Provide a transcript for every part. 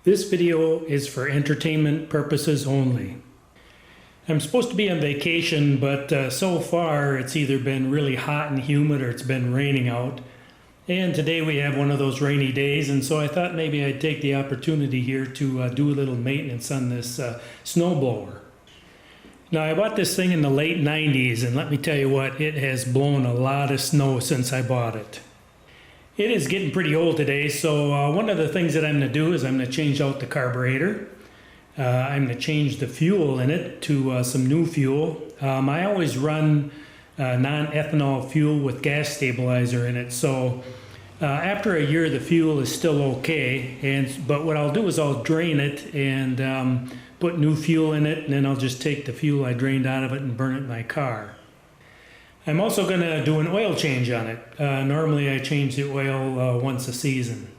This video is for entertainment purposes only. I'm supposed to be on vacation, but so far it's either been really hot and humid or it's been raining out. And today we have one of those rainy days, and so I thought maybe I'd take the opportunity here to do a little maintenance on this snowblower. Now, I bought this thing in the late 90s, and let me tell you what, it has blown a lot of snow since I bought it. It is getting pretty old today, so one of the things that I'm going to do is I'm going to change out the carburetor. I'm going to change the fuel in it to some new fuel. I always run non-ethanol fuel with gas stabilizer in it, so after a year the fuel is still okay. But what I'll do is I'll drain it and put new fuel in it, and then I'll just take the fuel I drained out of it and burn it in my car. I'm also going to do an oil change on it. Normally I change the oil once a season.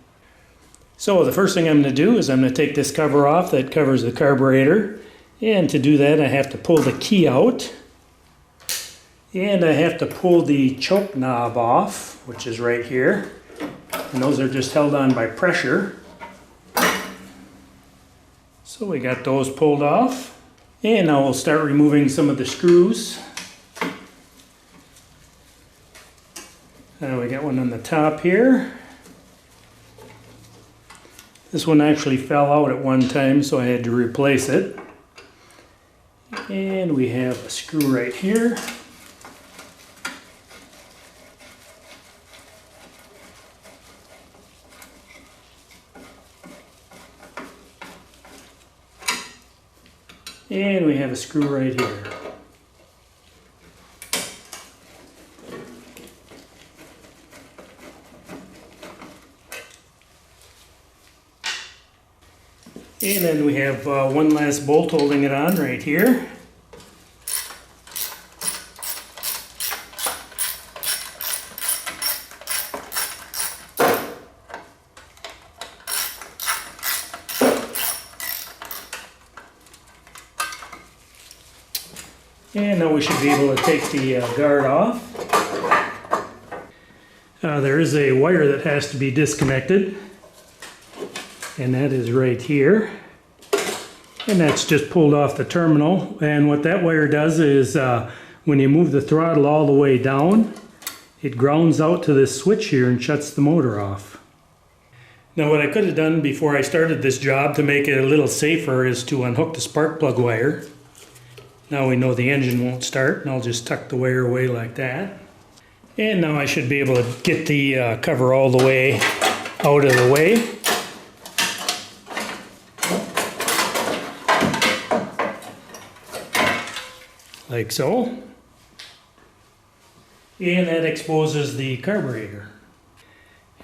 So the first thing I'm going to do is I'm going to take this cover off that covers the carburetor. And to do that I have to pull the key out. And I have to pull the choke knob off, which is right here. And those are just held on by pressure. So we got those pulled off. And now we'll start removing some of the screws. We got one on the top here. This one actually fell out at one time, so I had to replace it. And we have a screw right here. And we have a screw right here. And then we have one last bolt holding it on right here. And now we should be able to take the guard off. There is a wire that has to be disconnected. And that is right here. And that's just pulled off the terminal. And what that wire does is when you move the throttle all the way down, it grounds out to this switch here and shuts the motor off. Now what I could have done before I started this job to make it a little safer is to unhook the spark plug wire. Now we know the engine won't start, and I'll just tuck the wire away like that. And now I should be able to get the cover all the way out of the way. Like so. And that exposes the carburetor.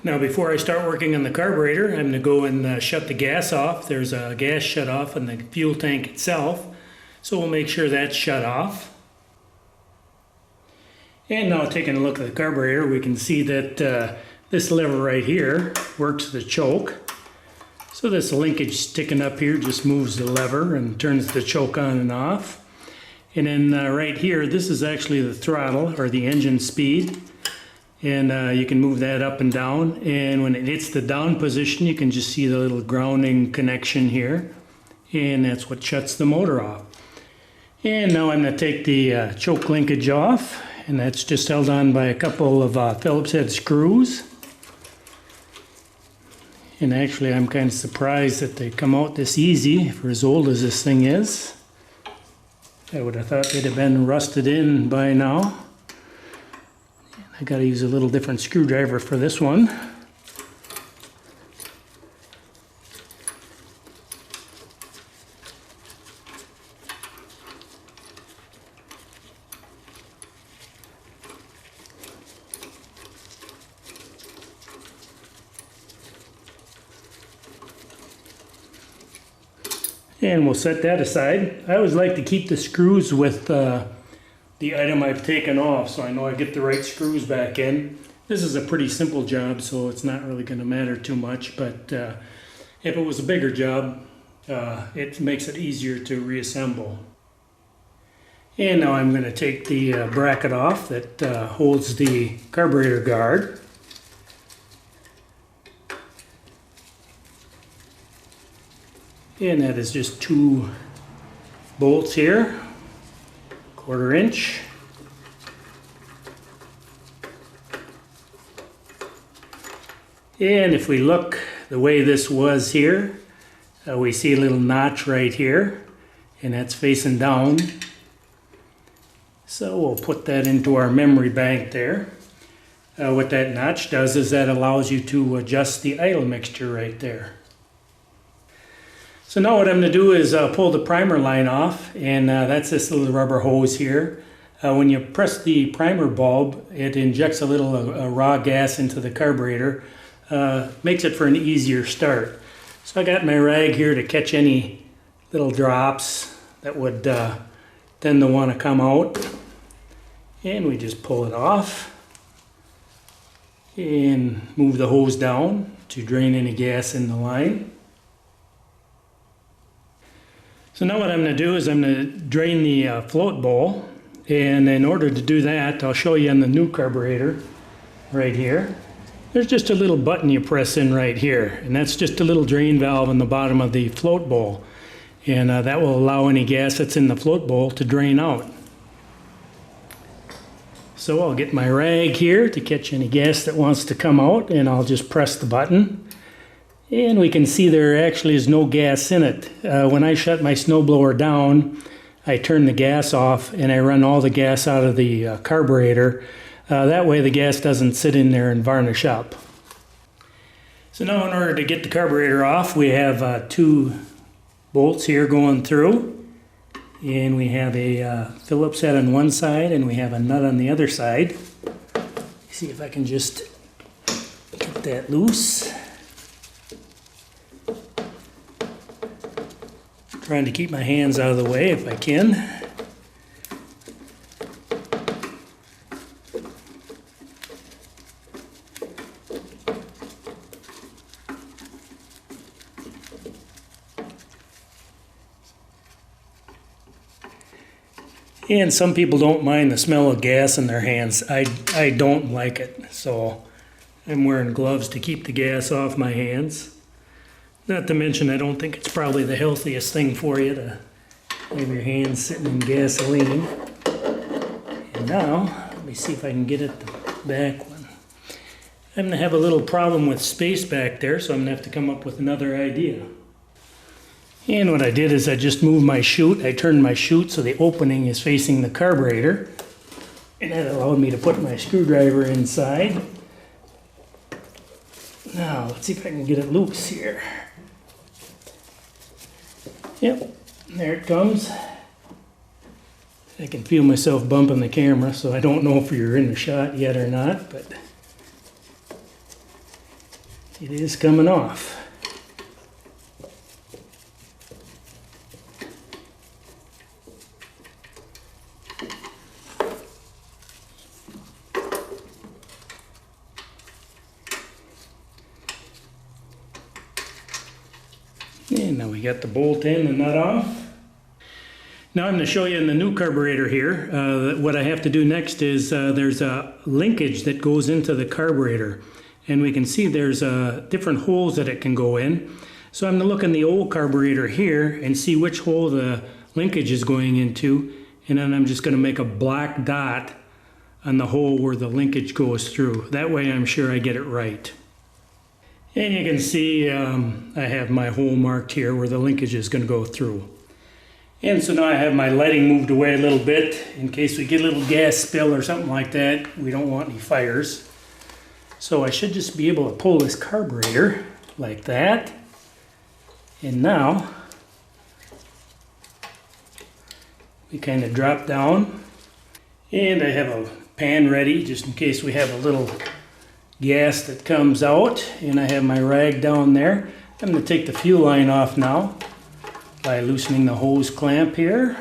Now before I start working on the carburetor, I'm going to go and shut the gas off. There's a gas shut off in the fuel tank itself. So we'll make sure that's shut off. And now taking a look at the carburetor, we can see that this lever right here works the choke. So this linkage sticking up here just moves the lever and turns the choke on and off. And then right here, this is actually the throttle or the engine speed. And you can move that up and down. And when it hits the down position, you can just see the little grounding connection here. And that's what shuts the motor off. And now I'm going to take the choke linkage off. And that's just held on by a couple of Phillips head screws. And actually, I'm kind of surprised that they come out this easy for as old as this thing is. I would have thought they'd have been rusted in by now. I got to use a little different screwdriver for this one. And we'll set that aside. I always like to keep the screws with the item I've taken off, so I know I get the right screws back in. This is a pretty simple job, so it's not really going to matter too much, but if it was a bigger job, it makes it easier to reassemble. And now I'm going to take the bracket off that holds the carburetor guard. And that is just 2 bolts here, 1/4 inch. And if we look the way this was here, we see a little notch right here, and that's facing down. So we'll put that into our memory bank there. What that notch does is that allows you to adjust the idle mixture right there. So now what I'm going to do is pull the primer line off, and that's this little rubber hose here. When you press the primer bulb, it injects a little raw gas into the carburetor. Makes it for an easier start. So I got my rag here to catch any little drops that would tend to want to come out. And we just pull it off and move the hose down to drain any gas in the line. So now what I'm going to do is I'm going to drain the float bowl, and in order to do that, I'll show you on the new carburetor right here. There's just a little button you press in right here, and that's just a little drain valve on the bottom of the float bowl, and that will allow any gas that's in the float bowl to drain out. So I'll get my rag here to catch any gas that wants to come out, and I'll just press the button, and we can see there actually is no gas in it. When I shut my snowblower down, I turn the gas off and I run all the gas out of the carburetor. That way the gas doesn't sit in there and varnish up. So now in order to get the carburetor off, we have 2 bolts here going through. And we have a Phillips head on one side and we have a nut on the other side. See if I can just get that loose. Trying to keep my hands out of the way if I can. And some people don't mind the smell of gas in their hands. I don't like it, so I'm wearing gloves to keep the gas off my hands. Not to mention, I don't think it's probably the healthiest thing for you to have your hands sitting in gasoline. And now, let me see if I can get at the back one. I'm going to have a little problem with space back there, so I'm going to have to come up with another idea. And what I did is I just moved my chute. I turned my chute so the opening is facing the carburetor. And that allowed me to put my screwdriver inside. Now, let's see if I can get it loose here. Yep, there it comes. I can feel myself bumping the camera, so I don't know if you're in the shot yet or not, but it is coming off. And now we got the bolt in and nut off. Now I'm going to show you in the new carburetor here. What I have to do next is there's a linkage that goes into the carburetor. And we can see there's different holes that it can go in. So I'm going to look in the old carburetor here and see which hole the linkage is going into. And then I'm just going to make a black dot on the hole where the linkage goes through. That way I'm sure I get it right. And you can see I have my hole marked here where the linkage is going to go through. And so now I have my lighting moved away a little bit in case we get a little gas spill or something like that. We don't want any fires. So I should just be able to pull this carburetor like that. And now we kind of drop down. And I have a pan ready just in case we have a little gas that comes out, and I have my rag down there. I'm going to take the fuel line off now by loosening the hose clamp here.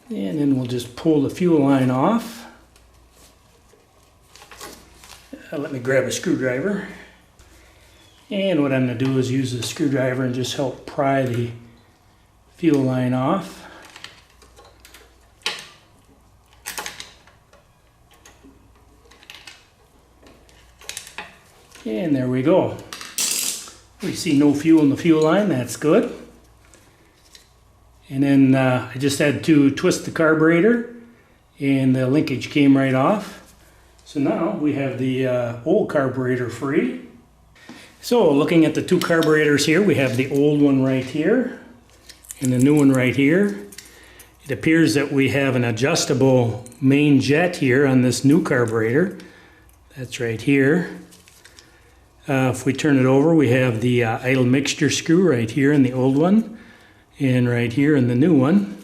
And then we'll just pull the fuel line off. Let me grab a screwdriver. And what I'm going to do is use the screwdriver and just help pry the fuel line off. And there we go. We see no fuel in the fuel line, that's good. And then I just had to twist the carburetor and the linkage came right off. So now we have the old carburetor free. So looking at the two carburetors here, we have the old one right here and the new one right here. It appears that we have an adjustable main jet here on this new carburetor. That's right here. If we turn it over, we have the idle mixture screw right here in the old one and right here in the new one.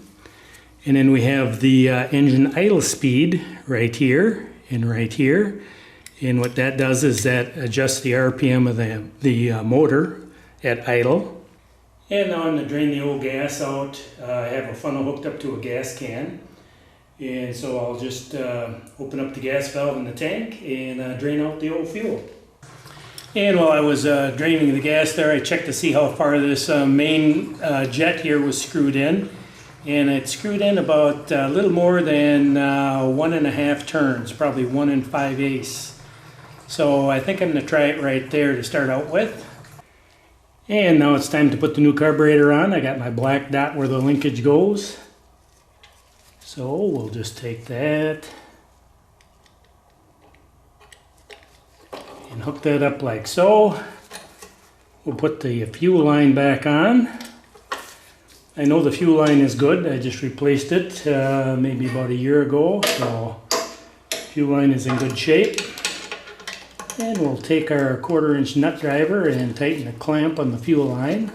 And then we have the engine idle speed right here and right here. And what that does is that adjusts the RPM of the motor at idle. And now I'm going to drain the old gas out. I have a funnel hooked up to a gas can. And so I'll just open up the gas valve in the tank and drain out the old fuel. And while I was draining the gas there, I checked to see how far this main jet here was screwed in. And it's screwed in about a little more than 1.5 turns, probably 1 5/8. So I think I'm going to try it right there to start out with. And now it's time to put the new carburetor on. I got my black dot where the linkage goes. So we'll just take that and hook that up like so. We'll put the fuel line back on. I know the fuel line is good. I just replaced it maybe about a year ago. So fuel line is in good shape. And we'll take our 1/4 inch nut driver and tighten the clamp on the fuel line.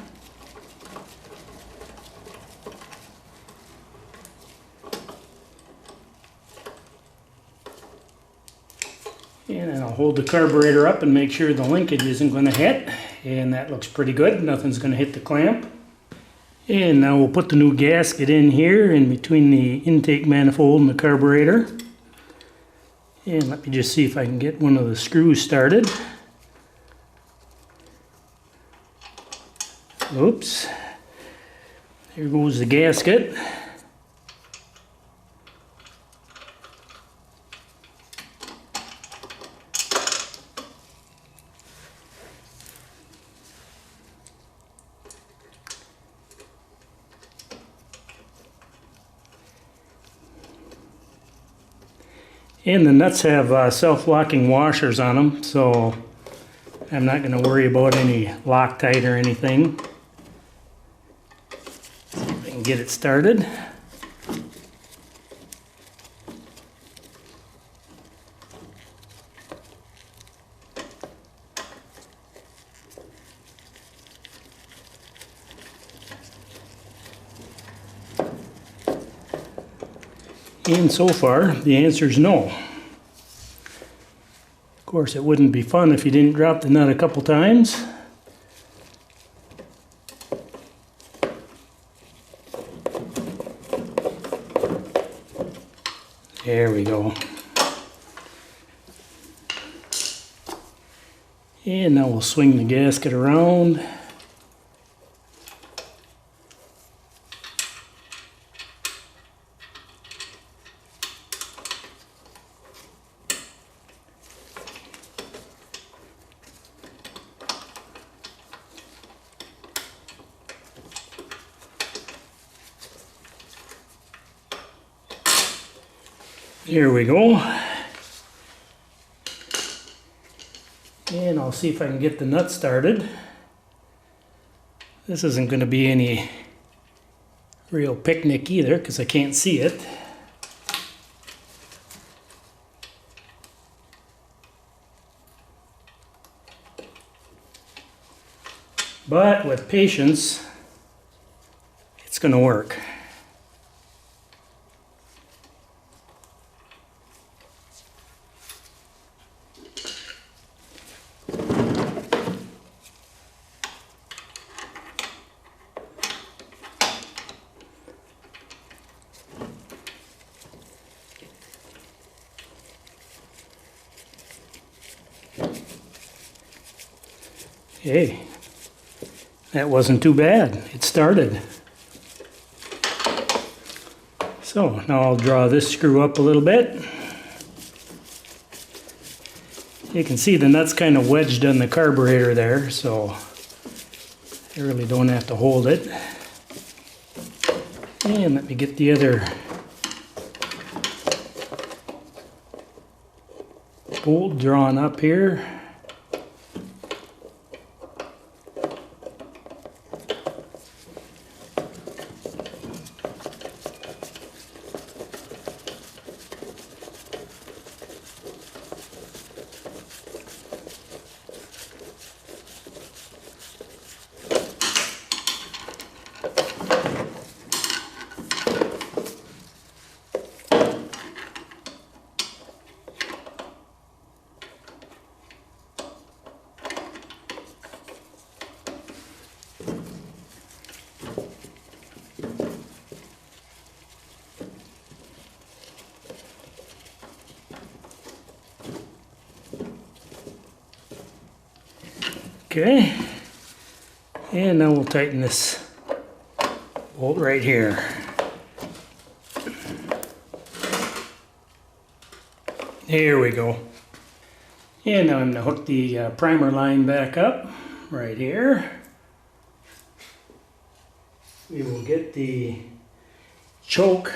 And then I'll hold the carburetor up and make sure the linkage isn't going to hit. And that looks pretty good. Nothing's going to hit the clamp. And now we'll put the new gasket in here in between the intake manifold and the carburetor. And let me just see if I can get one of the screws started. Oops. There goes the gasket. And the nuts have self-locking washers on them, so I'm not going to worry about any Loctite or anything. See if I can get it started. And so far, the answer is no. Of course, it wouldn't be fun if you didn't drop the nut a couple times. There we go. And now we'll swing the gasket around. Here we go. And I'll see if I can get the nut started. This isn't going to be any real picnic either because I can't see it. But with patience, it's going to work. Hey, that wasn't too bad. It started. So now I'll draw this screw up a little bit. You can see the nut's kind of wedged on the carburetor there, so I really don't have to hold it. And let me get the other bolt drawn up here. Okay, and now we'll tighten this bolt right here. Here we go. And now I'm going to hook the primer line back up right here. We will get the choke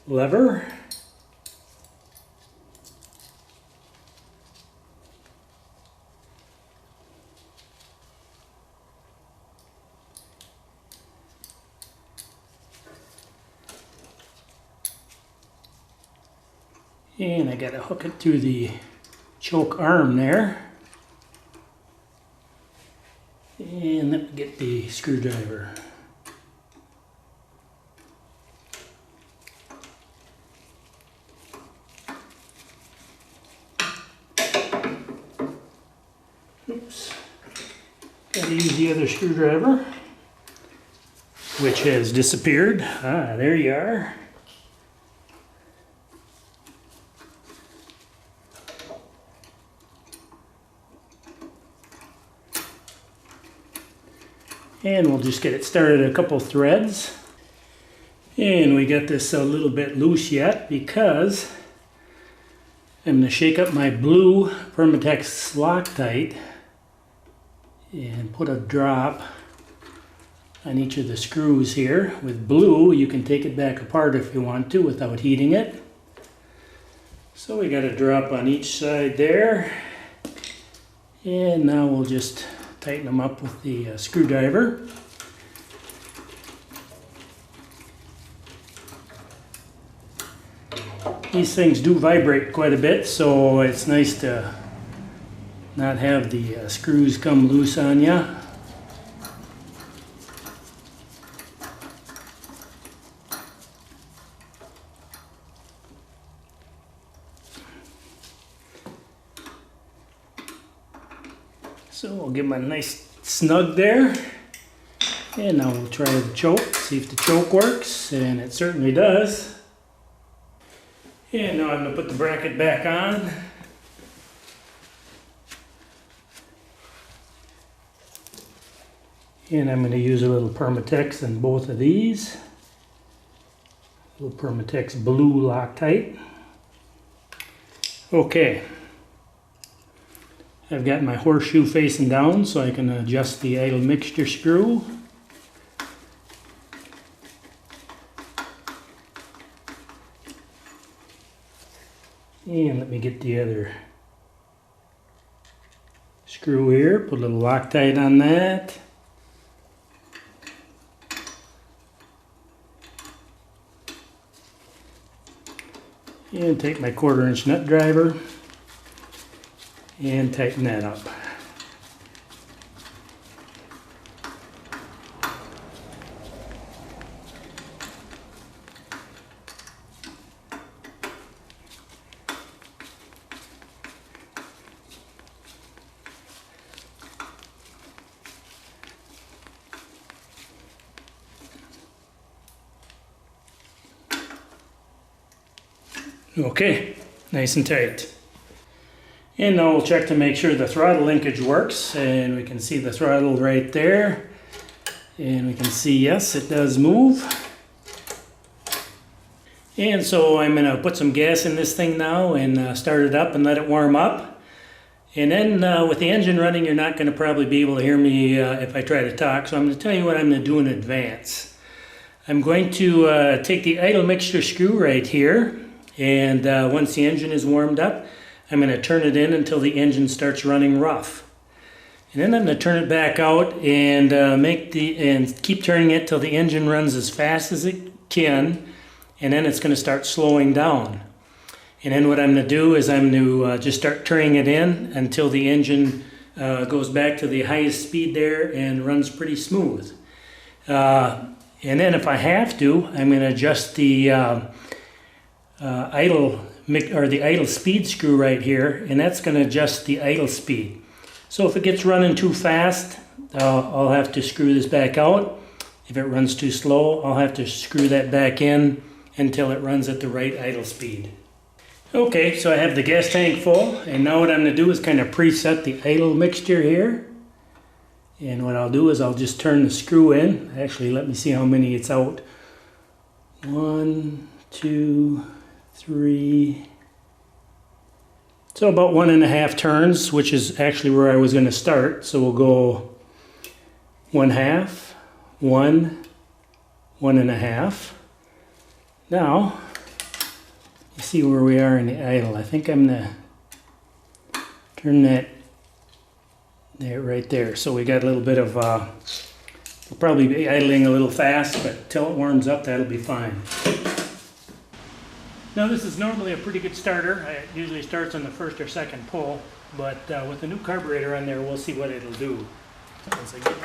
lever. And I gotta hook it to the choke arm there. And let me get the screwdriver. Oops. Gotta use the other screwdriver, which has disappeared. Ah, there you are. And we'll just get it started a couple threads. And we got this a little bit loose yet because I'm going to shake up my blue Permatex Loctite and put a drop on each of the screws here. With blue, you can take it back apart if you want to without heating it. So we got a drop on each side there. And now we'll just tighten them up with the screwdriver. These things do vibrate quite a bit, so it's nice to not have the screws come loose on you. So we'll give them a nice snug there. And now we'll try the choke, see if the choke works, and it certainly does. And now I'm going to put the bracket back on. And I'm going to use a little Permatex in both of these. A little Permatex Blue Loctite. Okay. I've got my horseshoe facing down so I can adjust the idle mixture screw. And let me get the other screw here, put a little Loctite on that. And take my 1/4 inch nut driver and tighten that up. Okay, nice and tight. And now we'll check to make sure the throttle linkage works, and we can see the throttle right there. And we can see, yes, it does move. And so I'm going to put some gas in this thing now and start it up and let it warm up. And then with the engine running, you're not going to probably be able to hear me if I try to talk. So I'm going to tell you what I'm going to do in advance. I'm going to take the idle mixture screw right here. And once the engine is warmed up, I'm going to turn it in until the engine starts running rough. And then I'm going to turn it back out and keep turning it till the engine runs as fast as it can, and then it's going to start slowing down. And then what I'm going to do is I'm going to just start turning it in until the engine goes back to the highest speed there and runs pretty smooth. And then if I have to, I'm going to adjust the idle speed screw right here, and that's going to adjust the idle speed. So if it gets running too fast, I'll have to screw this back out. If it runs too slow, I'll have to screw that back in until it runs at the right idle speed. Okay, so I have the gas tank full, and now what I'm going to do is kind of preset the idle mixture here. And what I'll do is I'll just turn the screw in. Actually, let me see how many it's out. 1, 2, 3... So about 1.5 turns, which is actually where I was going to start. So we'll go 1/2, 1, 1.5. Now, you see where we are in the idle. I think I'm going to turn that there, right there. So we got a little bit of, we'll probably be idling a little fast, but till it warms up, that'll be fine. Now this is normally a pretty good starter. It usually starts on the first or second pull, but with the new carburetor on there, we'll see what it'll do. Once I get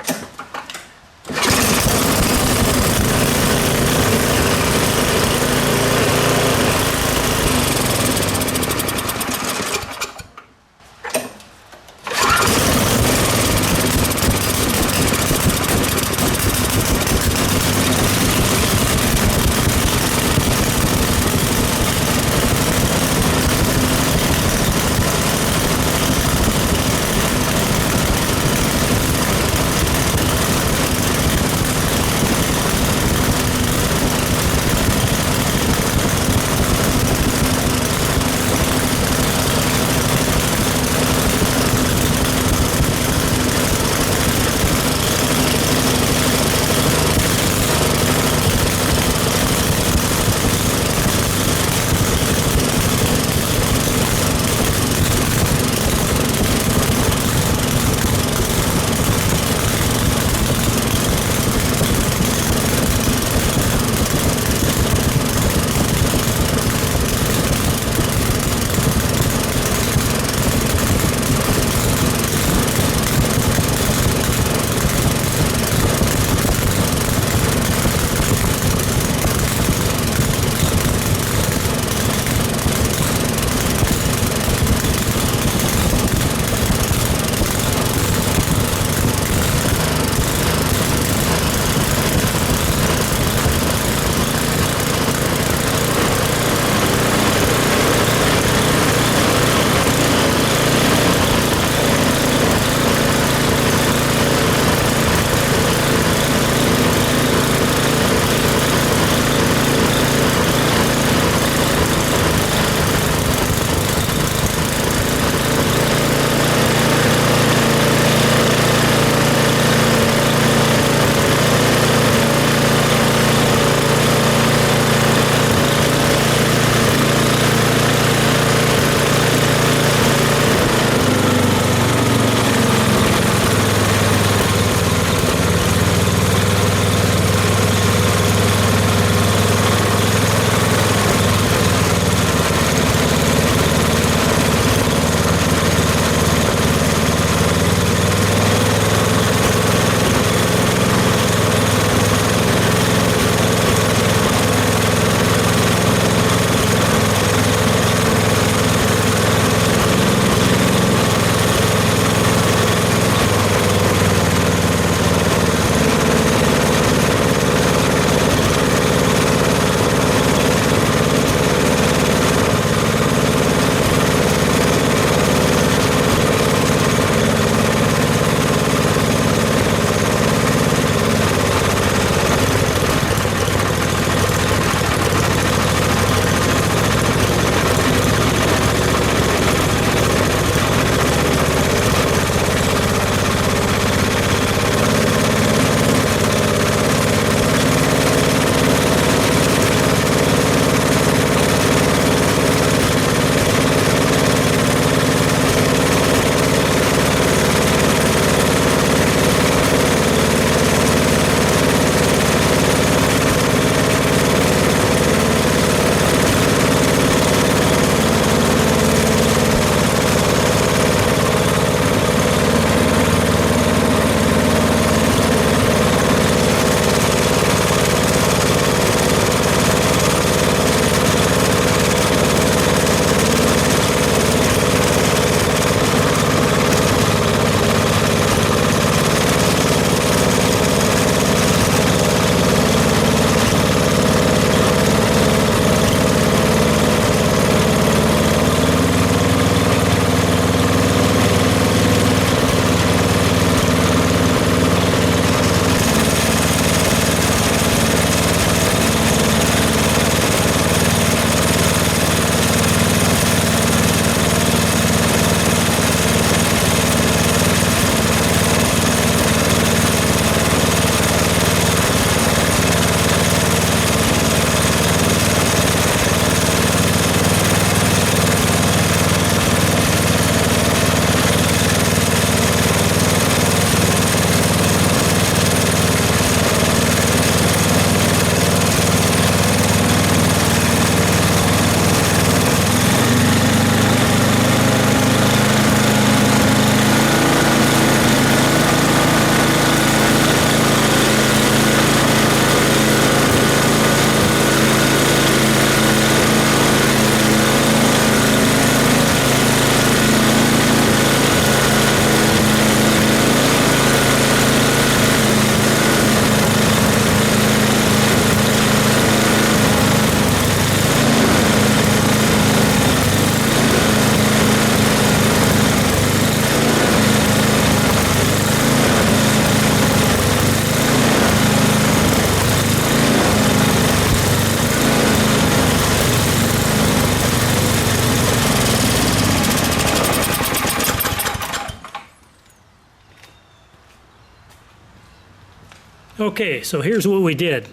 Okay, so here's what we did.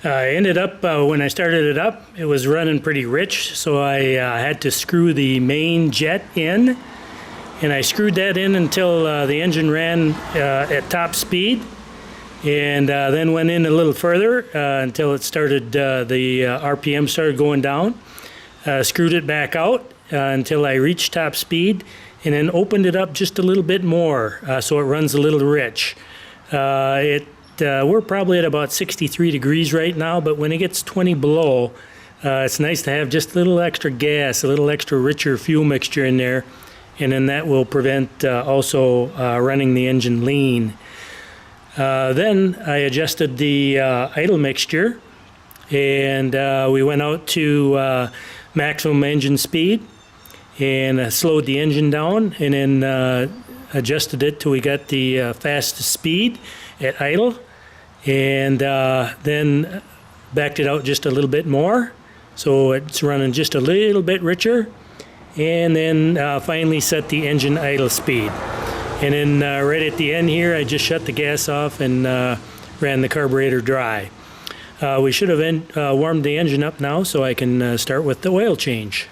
I ended up, when I started it up, it was running pretty rich, so I had to screw the main jet in, and I screwed that in until the engine ran at top speed, and then went in a little further until it started, the RPM started going down. Screwed it back out until I reached top speed, and then opened it up just a little bit more so it runs a little rich. We're probably at about 63 degrees right now, but when it gets 20 below, it's nice to have just a little extra gas, a little extra richer fuel mixture in there, and then that will prevent also running the engine lean. Then I adjusted the idle mixture, and we went out to maximum engine speed and slowed the engine down, and then adjusted it till we got the fastest speed at idle, and then backed it out just a little bit more so it's running just a little bit richer, and then finally set the engine idle speed. And then right at the end here, I just shut the gas off and ran the carburetor dry. We should have warmed the engine up now so I can start with the oil change.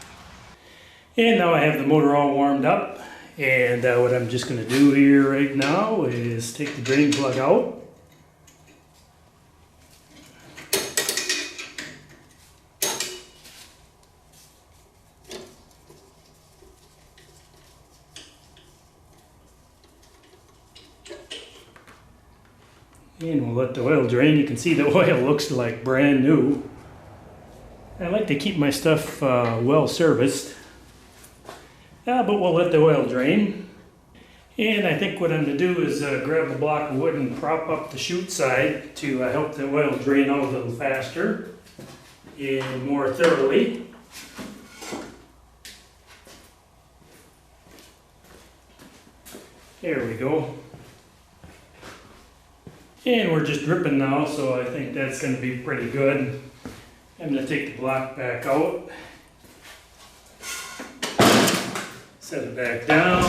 And now I have the motor all warmed up, and what I'm just going to do here right now is take the drain plug out. And we'll let the oil drain. You can see the oil looks like brand new. I like to keep my stuff well serviced. But we'll let the oil drain. And I think what I'm going to do is grab a block of wood and prop up the chute side to help the oil drain out a little faster and more thoroughly. There we go. And we're just dripping now, so I think that's going to be pretty good. I'm going to take the block back out. Set it back down.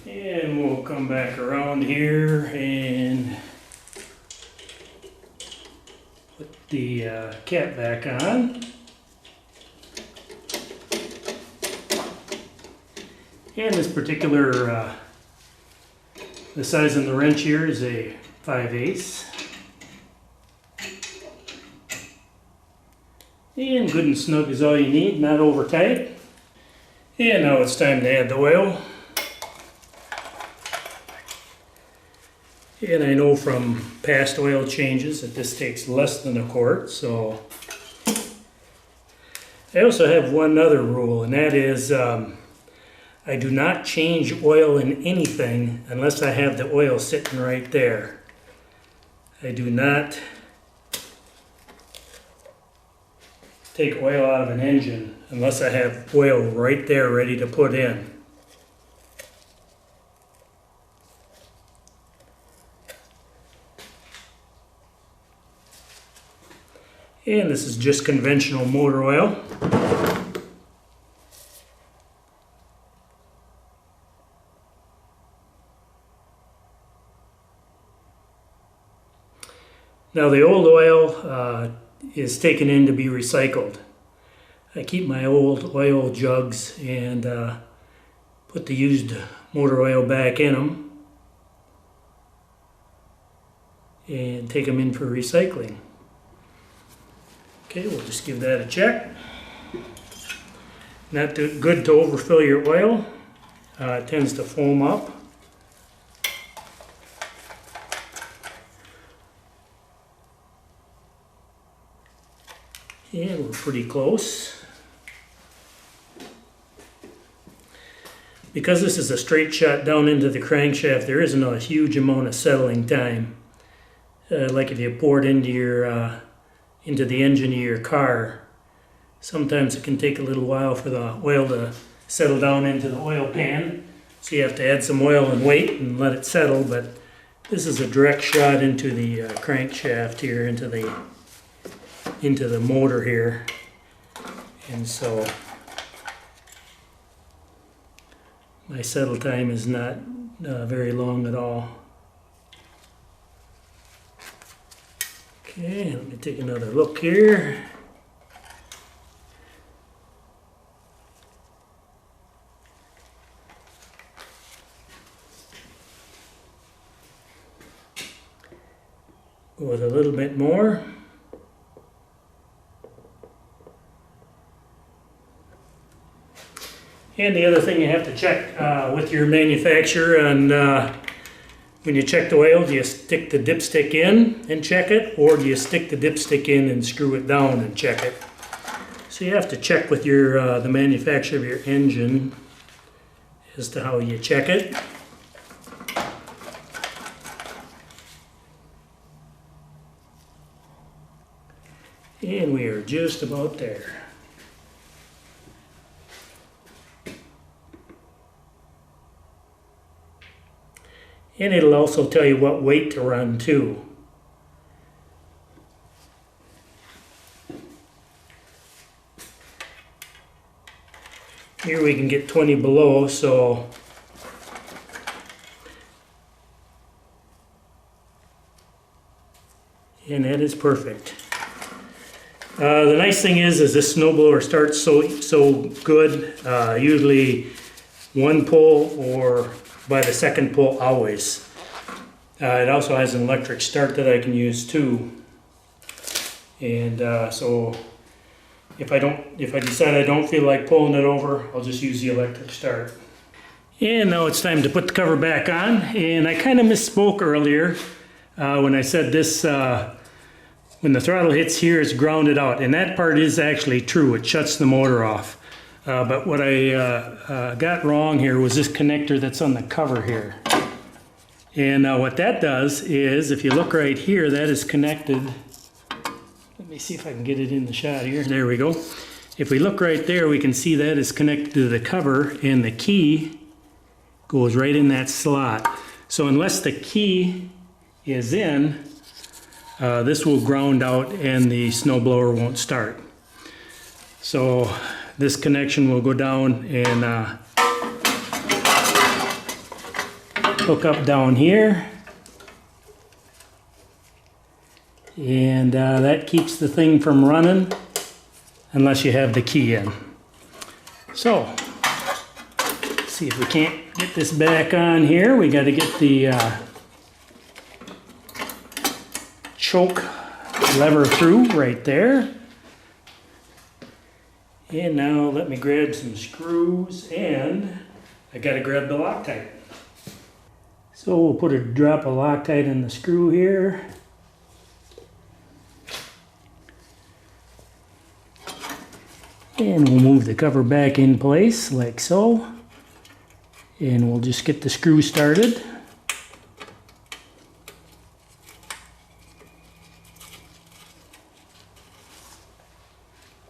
And we'll come back around here and put the cap back on. And this particular the size of the wrench here is a 5/8. And good and snug is all you need, not over tight. And now it's time to add the oil. And I know from past oil changes that this takes less than a quart, so. I also have one other rule, and that is I do not change oil in anything unless I have the oil sitting right there. I do not take oil out of an engine unless I have oil right there ready to put in. And this is just conventional motor oil. Now the old oil is taken in to be recycled. I keep my old oil jugs and put the used motor oil back in them and take them in for recycling. Okay, we'll just give that a check. Not good to overfill your oil. It tends to foam up. And we're pretty close. Because this is a straight shot down into the crankshaft, there isn't a huge amount of settling time. Like if you pour it into the engine of your car, sometimes it can take a little while for the oil to settle down into the oil pan. So you have to add some oil and wait and let it settle, but this is a direct shot into the crankshaft here, into the motor here. And so my settle time is not very long at all. Okay, let me take another look here. Go with a little bit more. And the other thing you have to check with your manufacturer, and when you check the oil, do you stick the dipstick in and check it, or do you stick the dipstick in and screw it down and check it? So you have to check with your the manufacturer of your engine as to how you check it. And we are just about there. And it'll also tell you what weight to run too. Here we can get 20 below, so and that is perfect. The nice thing is this snowblower starts so good. Usually one pull or by the second pull always. It also has an electric start that I can use too. And so if I decide I don't feel like pulling it over, I'll just use the electric start. And now it's time to put the cover back on. And I kind of misspoke earlier when I said this. When the throttle hits here, it's grounded out, and that part is actually true. It shuts the motor off. But what I got wrong here was this connector that's on the cover here. And what that does is, if you look right here, that is connected. Let me see if I can get it in the shot here. There we go. If we look right there, we can see that is connected to the cover, and the key goes right in that slot. So unless the key is in, this will ground out and the snowblower won't start. So this connection will go down and hook up down here. And that keeps the thing from running unless you have the key in. So, let's see if we can't get this back on here. We got to get the choke lever through right there. And now let me grab some screws, and I got to grab the Loctite. So we'll put a drop of Loctite in the screw here. And we'll move the cover back in place like so. And we'll just get the screw started.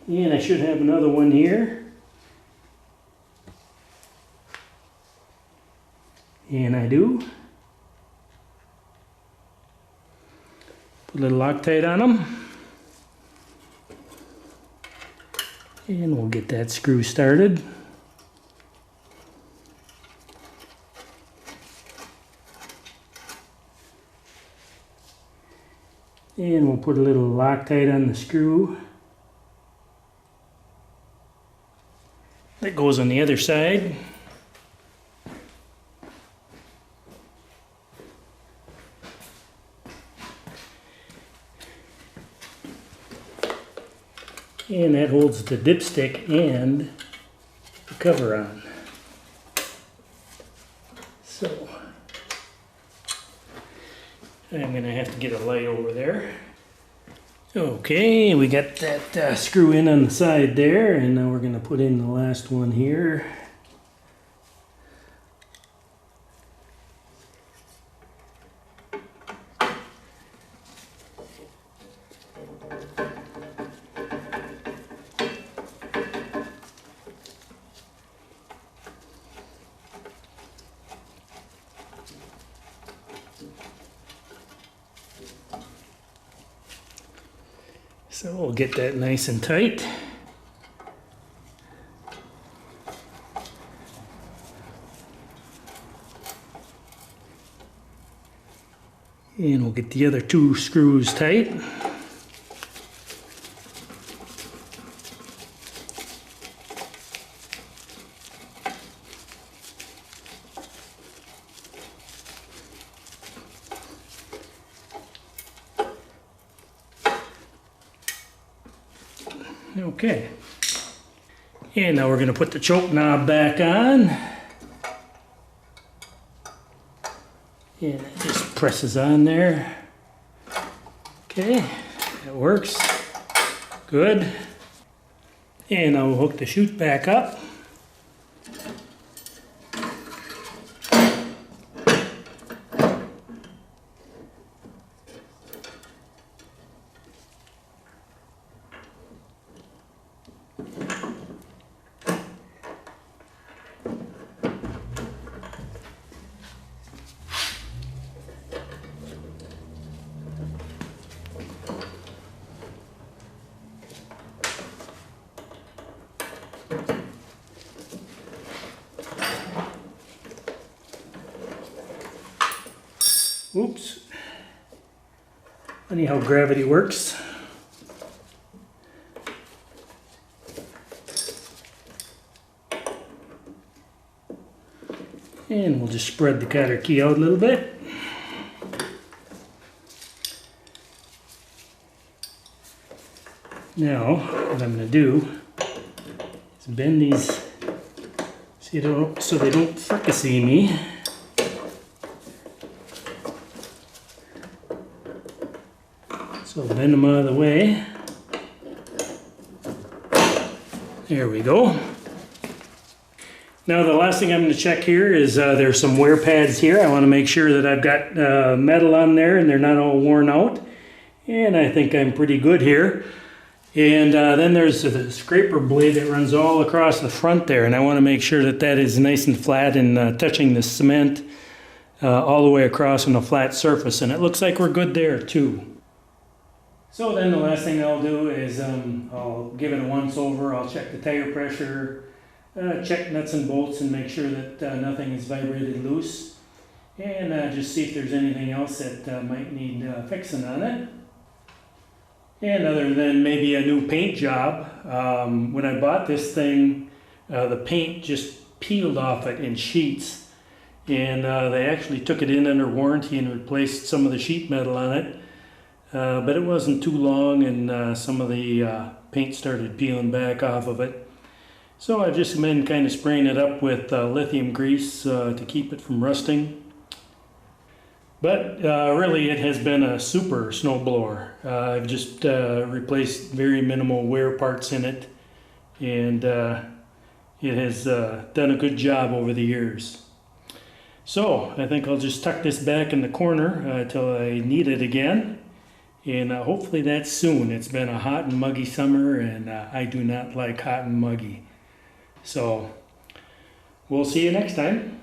And I should have another one here. And I do. Put a little Loctite on them. And we'll get that screw started. And we'll put a little Loctite on the screw. That goes on the other side. And that holds the dipstick and the cover on. So I'm going to have to get a light over there. Okay, we got that screw in on the side there, and now we're going to put in the last one here. So we'll get that nice and tight. And we'll get the other 2 screws tight. Okay. And now we're going to put the choke knob back on. And it just presses on there. Okay, that works. Good. And I'll hook the chute back up. Oops. Funny how gravity works. And we'll just spread the cutter key out a little bit. Now, what I'm going to do is bend these so they don't fricassee me. So bend them out of the way. There we go. Now the last thing I'm going to check here is there's some wear pads here. I want to make sure that I've got metal on there and they're not all worn out. And I think I'm pretty good here. And then there's the scraper blade that runs all across the front there. And I want to make sure that that is nice and flat and touching the cement all the way across on a flat surface. And it looks like we're good there too. So then the last thing I'll do is I'll give it a once over. I'll check the tire pressure, check nuts and bolts and make sure that nothing is vibrated loose. And just see if there's anything else that might need fixing on it. And other than maybe a new paint job, when I bought this thing, the paint just peeled off it in sheets. And they actually took it in under warranty and replaced some of the sheet metal on it. But it wasn't too long and some of the paint started peeling back off of it. So I've just been kind of spraying it up with lithium grease to keep it from rusting. But really it has been a super snowblower. I've just replaced very minimal wear parts in it, and it has done a good job over the years. So I think I'll just tuck this back in the corner until I need it again. And hopefully that's soon. It's been a hot and muggy summer, and I do not like hot and muggy. So we'll see you next time.